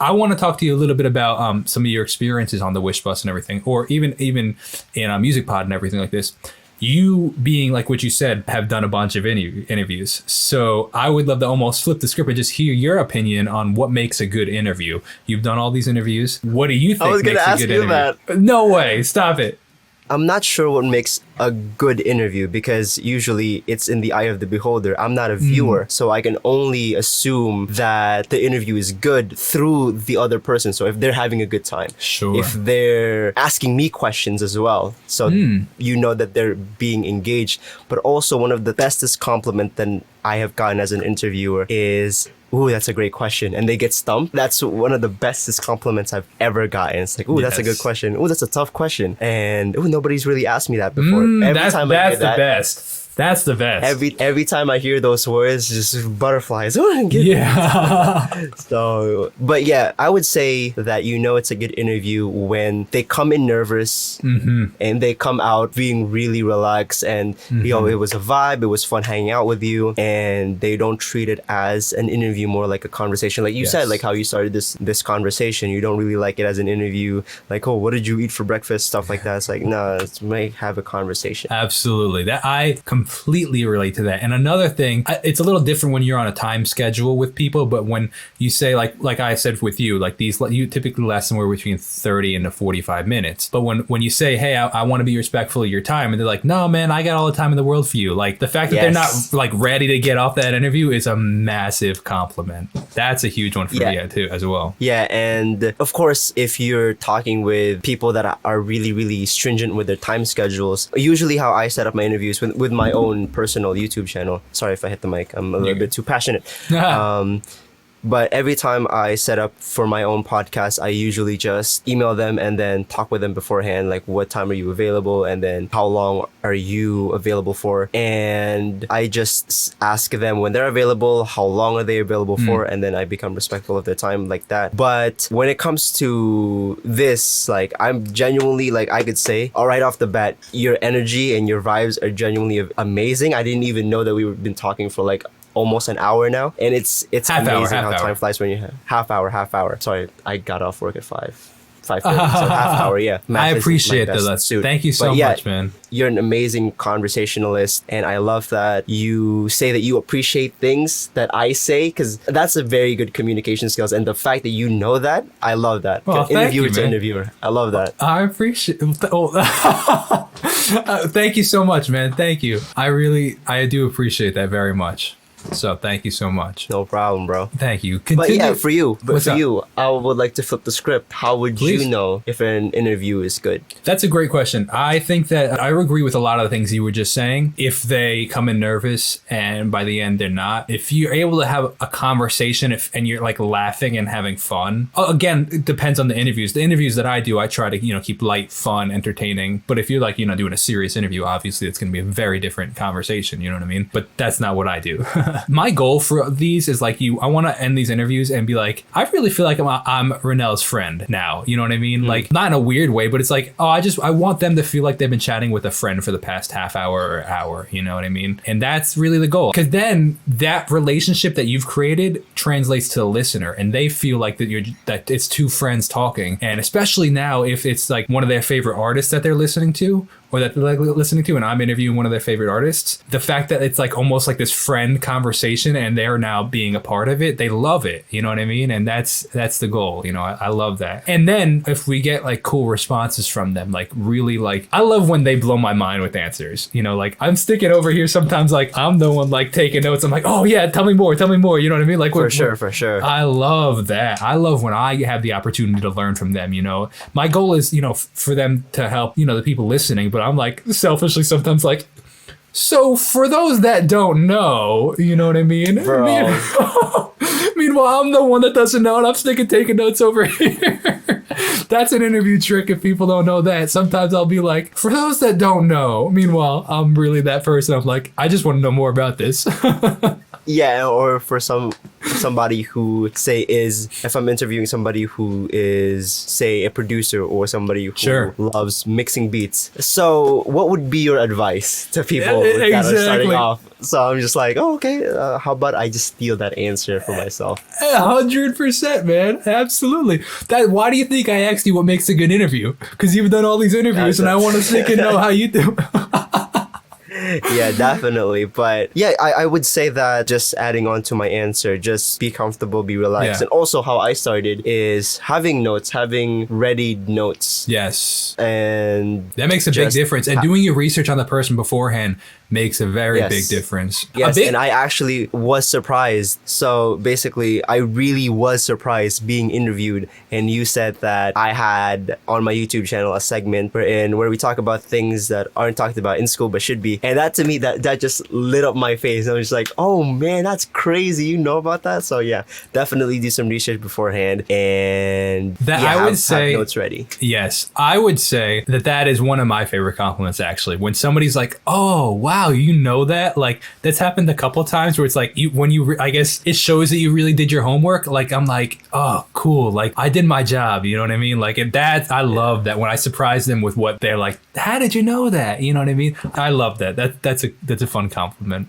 I want to talk to you a little bit about some of your experiences on the Wish Bus and everything, or even in a Music Pod and everything like this. You being like what you said, have done a bunch of interviews. So I would love to almost flip the script and just hear your opinion on what makes a good interview. You've done all these interviews. What do you think makes a good interview? I was going to ask you that. No way. Stop it. I'm not sure what makes a good interview because usually it's in the eye of the beholder. I'm not a viewer, so I can only assume that the interview is good through the other person. So if they're having a good time, sure. If they're asking me questions as well, so you know that they're being engaged. But also one of the bestest compliment that I have gotten as an interviewer is, ooh, that's a great question. And they get stumped. That's one of the bestest compliments I've ever gotten. It's like, ooh, that's a good question. Ooh, that's a tough question. And ooh, nobody's really asked me that before. That's the best. That's the best. Every time I hear those words, just butterflies. Yeah. So, but yeah, I would say that it's a good interview when they come in nervous and they come out being really relaxed and it was a vibe. It was fun hanging out with you, and they don't treat it as an interview, more like a conversation. Like you said, like how you started this conversation. You don't really like it as an interview. Like, oh, what did you eat for breakfast? Stuff like that. It's like, no, let's have a conversation. Absolutely. That I completely relate to that. And another thing, it's a little different when you're on a time schedule with people, but when you say like I said with you, like you typically last somewhere between 30 and 45 minutes. But when you say, hey, I want to be respectful of your time, and they're like, no, man, I got all the time in the world for you. Like the fact that they're not like ready to get off that interview is a massive compliment. That's a huge one for me too, as well. Yeah. And of course, if you're talking with people that are really, really stringent with their time schedules, usually how I set up my interviews with my own personal YouTube channel. Sorry if I hit the mic. I'm a little bit too passionate. But every time I set up for my own podcast, I usually just email them and then talk with them beforehand, like what time are you available, and then how long are you available for, and I just ask them when they're available, how long are they available for, and then I become respectful of their time like that. But when it comes to this, like I'm genuinely, like I could say, all right off the bat, your energy and your vibes are genuinely amazing. I didn't even know that we've been talking for like almost an hour now, and it's amazing how time flies when you have half hour. Sorry, I got off work at 5:30, so half hour. Yeah, I appreciate that. Thank you so much, man. You're an amazing conversationalist, and I love that you say that you appreciate things that I say, because that's a very good communication skills. And the fact that you know that, I love that. Well, interviewer to interviewer, I love that. I appreciate. Thank you so much, man. Thank you. I do appreciate that very much. So thank you so much. No problem, bro. Thank you. But yeah, for you, I would like to flip the script. How would you know if an interview is good? That's a great question. I think that I agree with a lot of the things you were just saying. If they come in nervous and by the end they're not, if you're able to have a conversation and you're like laughing and having fun, again, it depends on the interviews. The interviews that I do, I try to, keep light, fun, entertaining. But if you're like, doing a serious interview, obviously it's going to be a very different conversation. You know what I mean? But that's not what I do. My goal for these is like I want to end these interviews and be like, I really feel like I'm Renell's friend now. You know what I mean? Like not in a weird way, but it's like, I want them to feel like they've been chatting with a friend for the past half hour or hour. You know what I mean? And that's really the goal. Because then that relationship that you've created translates to the listener, and they feel like that it's two friends talking. And especially now, if it's like one of their favorite artists that they're listening to, or that they're like listening to, and I'm interviewing one of their favorite artists, the fact that it's like almost like this friend conversation and they're now being a part of it, they love it. You know what I mean? And that's the goal. I love that. And then if we get like cool responses from them, like really like, I love when they blow my mind with answers. Like I'm sticking over here sometimes, like I'm the one like taking notes. I'm like, oh yeah, tell me more. You know what I mean? Like for sure. I love that. I love when I have the opportunity to learn from them. My goal is, for them to help, the people listening, but I'm like selfishly sometimes like, so for those that don't know, you know what I mean? Meanwhile, I'm the one that doesn't know, and I'm taking notes over here. That's an interview trick if people don't know that. Sometimes I'll be like, for those that don't know. Meanwhile, I'm really that person. I'm like, I just want to know more about this. Yeah, or for some somebody who if I'm interviewing somebody who is, say, a producer or somebody who loves mixing beats. So what would be your advice to people that are starting off? So I'm just like, oh, okay, how about I just steal that answer for myself? 100%, man. Absolutely. Why do you think I asked you what makes a good interview? Because you've done all these interviews and I want to think and know how you do. Yeah, definitely. But yeah, I would say that, just adding on to my answer, just be comfortable, be relaxed. And also how I started is having notes, having readied notes. Yes. And that makes a big difference. And doing your research on the person beforehand makes a very big difference. Yes, and I actually was surprised. So basically, I really was surprised being interviewed, and you said that I had on my YouTube channel a segment where we talk about things that aren't talked about in school but should be. And that, to me, that just lit up my face. I was just like, oh man, that's crazy. You know about that? So yeah, definitely do some research beforehand, and I would say have notes ready. Yes, I would say that is one of my favorite compliments, actually. When somebody's like, oh wow, you know that? Like, that's happened a couple of times where it's like, I guess it shows that you really did your homework. Like, I'm like, oh, cool. Like, I did my job. You know what I mean? Like, I love that when I surprise them with what they're like, how did you know that? You know what I mean? I love that. That's a fun compliment.